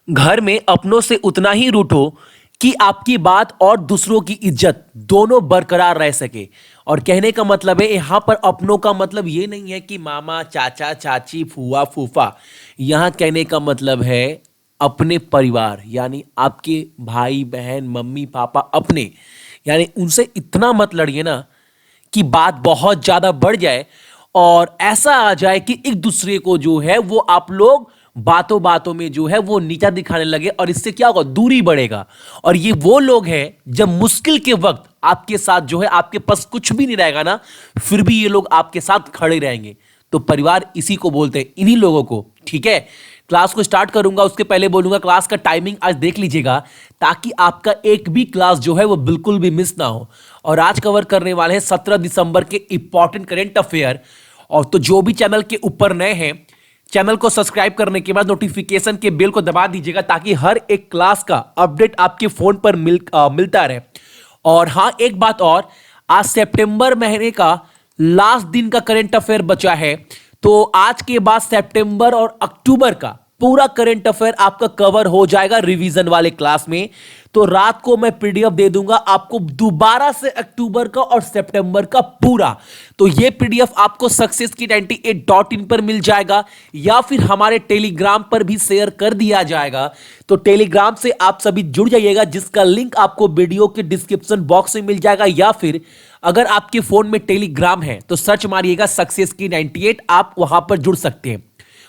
घर में अपनों से उतना ही रूठो कि आपकी बात और दूसरों की इज्जत दोनों बरकरार रह सके। और कहने का मतलब है यहां पर अपनों का मतलब ये नहीं है कि मामा चाचा चाची फूआ फूफा। यहां कहने का मतलब है अपने परिवार, यानी आपके भाई बहन मम्मी पापा अपने, यानी उनसे इतना मत लड़िए ना कि बात बहुत ज्यादा बढ़ जाए और ऐसा आ जाए कि एक दूसरे को जो है वो आप लोग बातों बातों में जो है वो नीचा दिखाने लगे, और इससे क्या होगा, दूरी बढ़ेगा। और ये वो लोग हैं जब मुश्किल के वक्त आपके साथ जो है, आपके पास कुछ भी नहीं रहेगा ना, फिर भी ये लोग आपके साथ खड़े रहेंगे। तो परिवार इसी को बोलते हैं, इन्हीं लोगों को। ठीक है, क्लास को स्टार्ट करूंगा उसके पहले बोलूंगा क्लास का टाइमिंग आज देख लीजिएगा, ताकि आपका एक भी क्लास जो है वो बिल्कुल भी मिस ना हो। और आज कवर करने वाले हैं 17 दिसंबर के इंपॉर्टेंट करंट अफेयर। और तो जो भी चैनल के ऊपर नए हैं, चैनल को सब्सक्राइब करने के बाद नोटिफिकेशन के बेल को दबा दीजिएगा, ताकि हर एक क्लास का अपडेट आपके फोन पर मिलता रहे। और हाँ, एक बात और, आज सितंबर महीने का लास्ट दिन का करंट अफेयर बचा है, तो आज के बाद सितंबर और अक्टूबर का पूरा करंट अफेयर आपका कवर हो जाएगा रिवीजन वाले क्लास में। तो रात को मैं पीडीएफ दे दूंगा आपको दोबारा से अक्टूबर का और सितंबर का पूरा। तो ये पीडीएफ आपको सक्सेस की 98.in पर मिल जाएगा, या फिर हमारे टेलीग्राम पर भी शेयर कर दिया जाएगा। तो टेलीग्राम से आप सभी जुड़ जाइएगा, जिसका लिंक आपको वीडियो के डिस्क्रिप्शन बॉक्स में मिल जाएगा, या फिर अगर आपके फोन में टेलीग्राम है तो सर्च मारिएगा सक्सेस की 98, आप वहां पर जुड़ सकते हैं।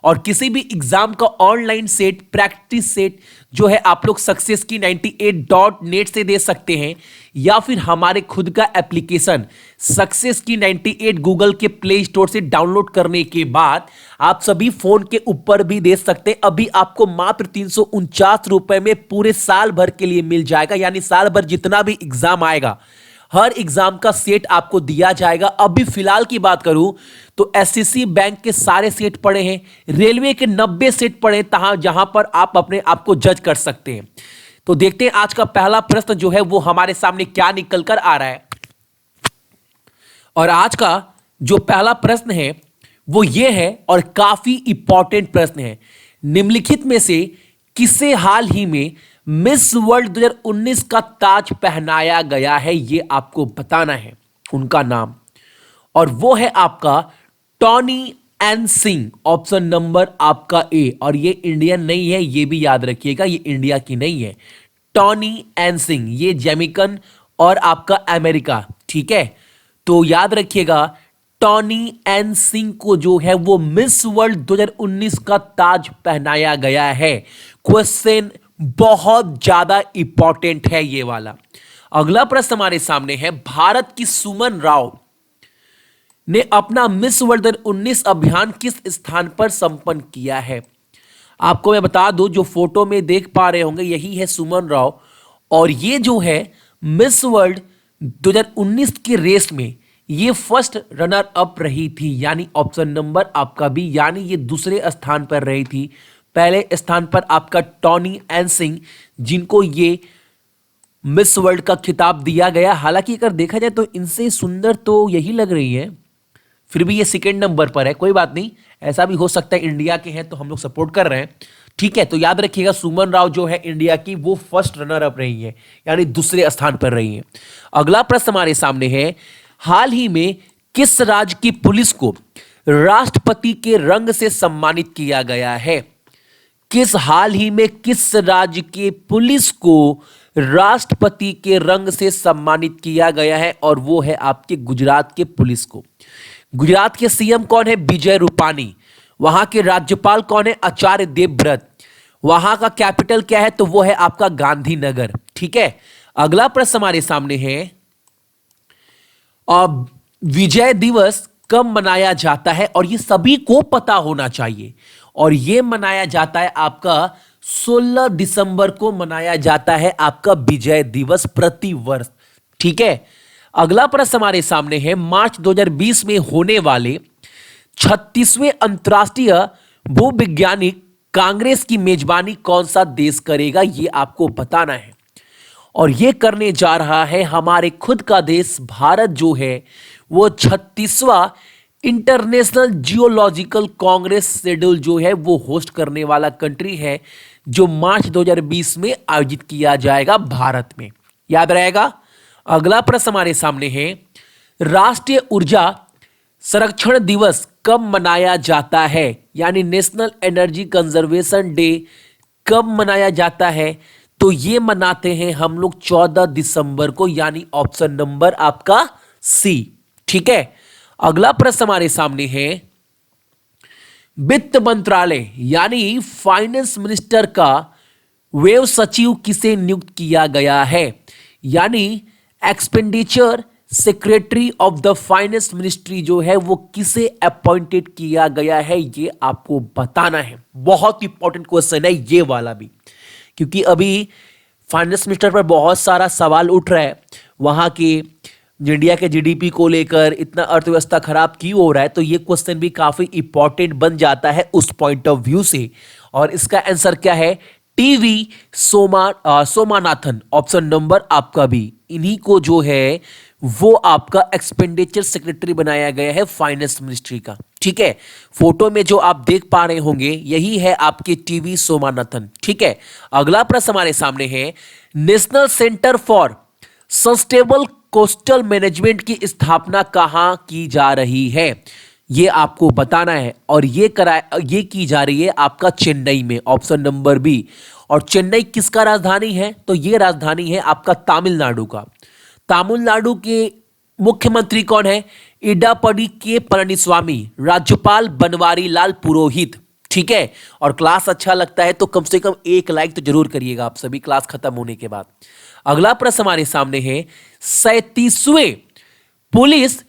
और किसी भी एग्जाम का ऑनलाइन सेट, प्रैक्टिस सेट जो है आप लोग सक्सेस की 98.net से दे सकते हैं, या फिर हमारे खुद का एप्लीकेशन सक्सेस की 98 गूगल के प्ले स्टोर से डाउनलोड करने के बाद आप सभी फोन के ऊपर भी दे सकते हैं। अभी आपको मात्र 349 रुपए में पूरे साल भर के लिए मिल जाएगा, यानी साल भर जितना भी एग्जाम आएगा हर एग्जाम का सेट आपको दिया जाएगा। अभी फिलहाल की बात करूं तो एसएससी बैंक के सारे सेट पड़े हैं, रेलवे के 90 सेट पड़े हैं, जहां पर आप अपने आप को जज कर सकते हैं। तो देखते हैं आज का पहला प्रश्न जो है वो हमारे सामने क्या निकल कर आ रहा है। और आज का जो पहला प्रश्न है वो ये है, और काफी इंपॉर्टेंट प्रश्न है। निम्नलिखित में से किसे हाल ही में मिस वर्ल्ड 2019 का ताज पहनाया गया है, ये आपको बताना है उनका नाम। और वो है आपका Tony N Singh, option number आपका ए। और ये इंडियन नहीं है, ये भी याद रखिएगा, ये इंडिया की नहीं है। टॉनी एन सिंह ये जैमिकन और आपका अमेरिका। ठीक है, तो याद रखिएगा टॉनी एन सिंह को जो है वो मिस वर्ल्ड 2019 का ताज पहनाया गया है। क्वेश्चन बहुत ज्यादा इंपॉर्टेंट है ये वाला। अगला प्रश्न हमारे सामने है, भारत की सुमन राव ने अपना मिस वर्ल्ड 2019 अभियान किस स्थान पर संपन्न किया है। आपको मैं बता दूं, जो फोटो में देख पा रहे होंगे यही है सुमन राव, और ये जो है मिस वर्ल्ड 2019 के रेस में ये फर्स्ट रनर अप रही थी, यानी ऑप्शन नंबर आपका बी, यानी ये दूसरे स्थान पर रही थी। पहले स्थान पर आपका टॉनी एन सिंह, जिनको ये मिस वर्ल्ड का खिताब दिया गया। हालांकि अगर देखा जाए तो इनसे सुंदर तो यही लग रही है, फिर भी ये सेकंड नंबर पर है। कोई बात नहीं, ऐसा भी हो सकता है, इंडिया के हैं तो हम लोग सपोर्ट कर रहे हैं। ठीक है, तो याद रखिएगा सुमन राव जो है इंडिया की, वो फर्स्ट रनर अप रही है, यानी दूसरे स्थान पर रही है। अगला प्रश्न हमारे सामने है, हाल ही में किस राज्य की पुलिस को राष्ट्रपति के रंग से सम्मानित किया गया है। हाल ही में किस राज्य के पुलिस को राष्ट्रपति के रंग से सम्मानित किया गया है, और वो है आपके गुजरात के पुलिस को। गुजरात के सीएम कौन है, विजय रूपानी। वहां के राज्यपाल कौन है, आचार्य देवव्रत। वहां का कैपिटल क्या है, तो वो है आपका गांधीनगर। ठीक है, अगला प्रश्न हमारे सामने है, अब विजय दिवस कब मनाया जाता है, और ये सभी को पता होना चाहिए। और ये मनाया जाता है आपका 16 दिसंबर को मनाया जाता है आपका विजय दिवस प्रति वर्ष। ठीक है, अगला प्रश्न हमारे सामने है, मार्च 2020 में होने वाले 36वें अंतर्राष्ट्रीय भूवैज्ञानिक कांग्रेस की मेजबानी कौन सा देश करेगा, ये आपको बताना है। और ये करने जा रहा है हमारे खुद का देश भारत, जो है वो 36वां इंटरनेशनल जियोलॉजिकल कांग्रेस शेड्यूल जो है वो होस्ट करने वाला कंट्री है, जो मार्च 2020 में आयोजित किया जाएगा भारत में। याद रहेगा। अगला प्रश्न हमारे सामने है, राष्ट्रीय ऊर्जा संरक्षण दिवस कब मनाया जाता है, यानी नेशनल एनर्जी कंजर्वेशन डे कब मनाया जाता है? तो ये मनाते हैं हम लोग 14 दिसंबर को, यानी ऑप्शन नंबर आपका सी। ठीक है। अगला प्रश्न हमारे सामने है, वित्त मंत्रालय यानी फाइनेंस मिनिस्टर का व्यय सचिव किसे नियुक्त किया गया है, यानी expenditure secretary of the finance ministry जो है वो किसे अपॉइंटेड किया गया है, ये आपको बताना है। बहुत इंपॉर्टेंट क्वेश्चन है ये वाला भी, क्योंकि अभी फाइनेंस मिनिस्टर पर बहुत सारा सवाल उठ रहा है। वहां के इंडिया के जीडीपी को लेकर इतना अर्थव्यवस्था खराब क्यों हो रहा है, तो ये क्वेश्चन भी काफी इंपॉर्टेंट बन जाता है उस पॉइंट ऑफ व्यू से। और इसका आंसर क्या है, टीवी सोमानाथन, ऑप्शन नंबर आपका भी। इन्हीं को जो है वो आपका एक्सपेंडिचर सेक्रेटरी बनाया गया है फाइनेंस मिनिस्ट्री का। ठीक है। फोटो में जो आप देख पा रहे होंगे यही है आपके टीवी सोमानाथन। ठीक है। अगला प्रश्न हमारे सामने है, national centre for sustainable coastal management की स्थापना कहां की जा रही है, ये आपको बताना है। और ये की जा रही है आपका चेन्नई में, ऑप्शन नंबर बी। और चेन्नई किसका राजधानी है, तो ये राजधानी है आपका तमिलनाडु का। तमिलनाडु के मुख्यमंत्री कौन है, इडापडी के पळनिस्वामी, राज्यपाल बनवारी लाल पुरोहित। ठीक है। और क्लास अच्छा लगता है तो कम से कम एक लाइक तो जरूर करिएगा आप सभी क्लास खत्म होने के बाद। अगला प्रश्न हमारे सामने है, 37वें पुलिस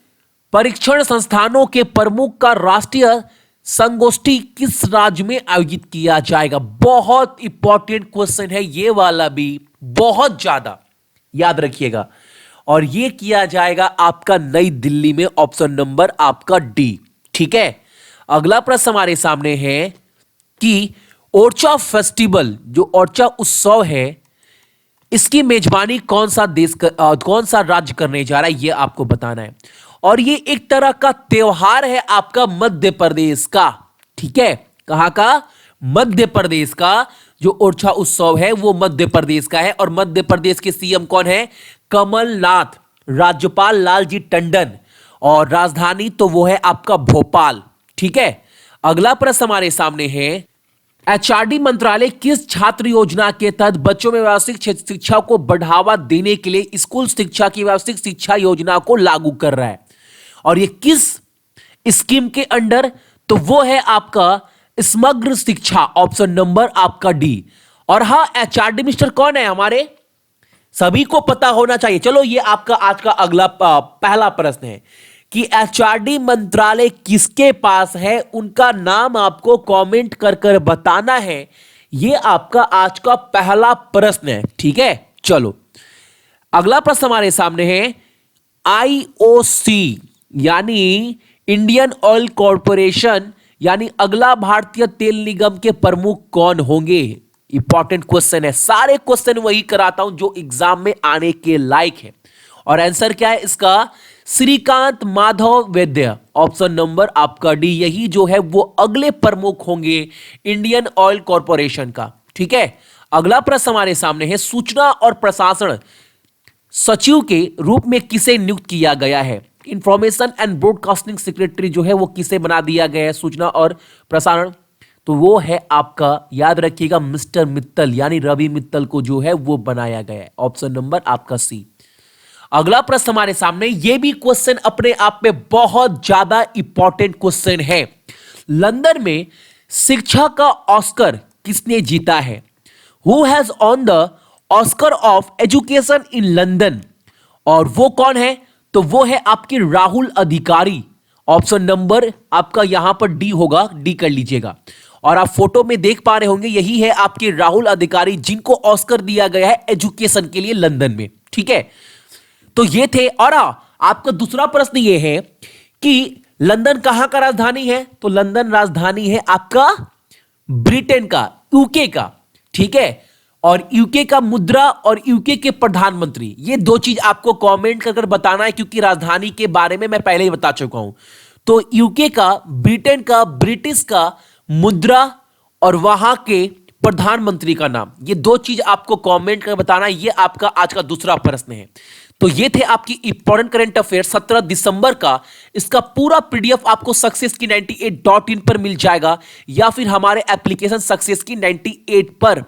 परीक्षण संस्थानों के प्रमुख का राष्ट्रीय संगोष्ठी किस राज्य में आयोजित किया जाएगा? बहुत इंपॉर्टेंट क्वेश्चन है ये वाला भी, बहुत ज्यादा याद रखिएगा। और ये किया जाएगा आपका नई दिल्ली में, ऑप्शन नंबर आपका डी। ठीक है। अगला प्रश्न हमारे सामने है कि ओरछा फेस्टिवल, जो ओरछा उत्सव है, इसकी मेजबानी कौन सा राज्य करने जा रहा है, ये आपको बताना है। और ये एक तरह का त्योहार है आपका मध्य प्रदेश का। ठीक है। कहां का? मध्य प्रदेश का। जो ओरछा उत्सव है वो मध्य प्रदेश का है। और मध्य प्रदेश के सीएम कौन है? कमलनाथ, राज्यपाल लालजी टंडन, और राजधानी तो वो है आपका भोपाल। ठीक है। अगला प्रश्न हमारे सामने है, एचआरडी मंत्रालय किस छात्र योजना के तहत बच्चों में व्यावसायिक शिक्षा को बढ़ावा देने के लिए स्कूल शिक्षा की व्यावसायिक शिक्षा योजना को लागू कर रहा है? और ये किस स्कीम के अंडर? तो वो है आपका समग्र शिक्षा, ऑप्शन नंबर आपका डी। और हाँ, एचआरडी मिनिस्टर कौन है हमारे? सभी को पता होना चाहिए। चलो ये आपका आज का अगला पहला प्रश्न है कि एचआरडी मंत्रालय किसके पास है, उनका नाम आपको कमेंट कर कर बताना है। ये आपका आज का पहला प्रश्न है। ठीक है। चलो अगला प्रश्न हमारे सामने है, आईओसी यानी इंडियन ऑयल कॉर्पोरेशन, यानी अगला भारतीय तेल निगम के प्रमुख कौन होंगे? इंपॉर्टेंट क्वेश्चन है। सारे क्वेश्चन वही कराता हूं जो एग्जाम में आने के लायक है। और आंसर क्या है इसका? श्रीकांत माधव वैद्य, ऑप्शन नंबर आपका डी। यही जो है वो अगले प्रमुख होंगे इंडियन ऑयल कॉर्पोरेशन का। ठीक है। अगला प्रश्न हमारे सामने है, सूचना और प्रशासन सचिव के रूप में किसे नियुक्त किया गया है? इंफॉर्मेशन एंड ब्रॉडकास्टिंग सेक्रेटरी जो है वो किसे बना दिया गया है सूचना और प्रसारण? तो वो है आपका, याद रखिएगा, मिस्टर मित्तल, यानी रवि मित्तल को जो है वो बनाया गया है। ऑप्शन नंबर आपका सी। अगला प्रश्न हमारे सामने, ये भी क्वेश्चन अपने आप में बहुत ज्यादा इंपॉर्टेंट क्वेश्चन है। लंदन में शिक्षा का ऑस्कर किसने जीता है? Who has on the Oscar of education in London? और वो कौन है? तो वो है आपके राहुल अधिकारी। ऑप्शन नंबर आपका यहां पर डी होगा, डी कर लीजिएगा। और आप फोटो में देख पा रहे होंगे यही है आपके राहुल अधिकारी, जिनको ऑस्कर दिया गया है एजुकेशन के लिए लंदन में। ठीक है। तो ये थे। और आपका दूसरा प्रश्न ये है कि लंदन कहां का राजधानी है? तो लंदन राजधानी है आपका ब्रिटेन का, यूके का। ठीक है। और यूके का मुद्रा और यूके के प्रधानमंत्री, ये दो चीज आपको कमेंट कर बताना है, क्योंकि राजधानी के बारे में मैं पहले ही बता चुका हूं। तो यूके का, ब्रिटेन का, ब्रिटिश का मुद्रा और वहां के प्रधानमंत्री का नाम। ये दो चीज आपको कमेंट कर बताना। ये आपका आज का दूसरा प्रश्न है। तो ये थे आपकी इंपॉर्टेंट करंट अफेयर 17 दिसंबर का। इसका पूरा पीडीएफ आपको सक्सेस की 98.in पर मिल जाएगा, या फिर हमारे एप्लीकेशन सक्सेस की 98 पर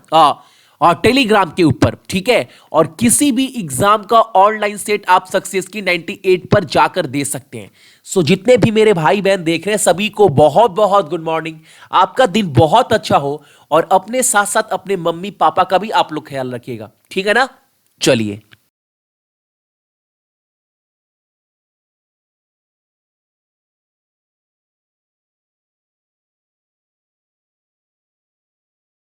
और टेलीग्राम के ऊपर, ठीक है। और किसी भी एग्जाम का ऑनलाइन सेट आप सक्सेस की 98 पर जाकर दे सकते हैं। सो जितने भी मेरे भाई बहन देख रहे हैं सभी को बहुत बहुत गुड मॉर्निंग। आपका दिन बहुत अच्छा हो, और अपने साथ साथ अपने मम्मी पापा का भी आप लोग ख्याल रखिएगा, ठीक है ना। चलिए।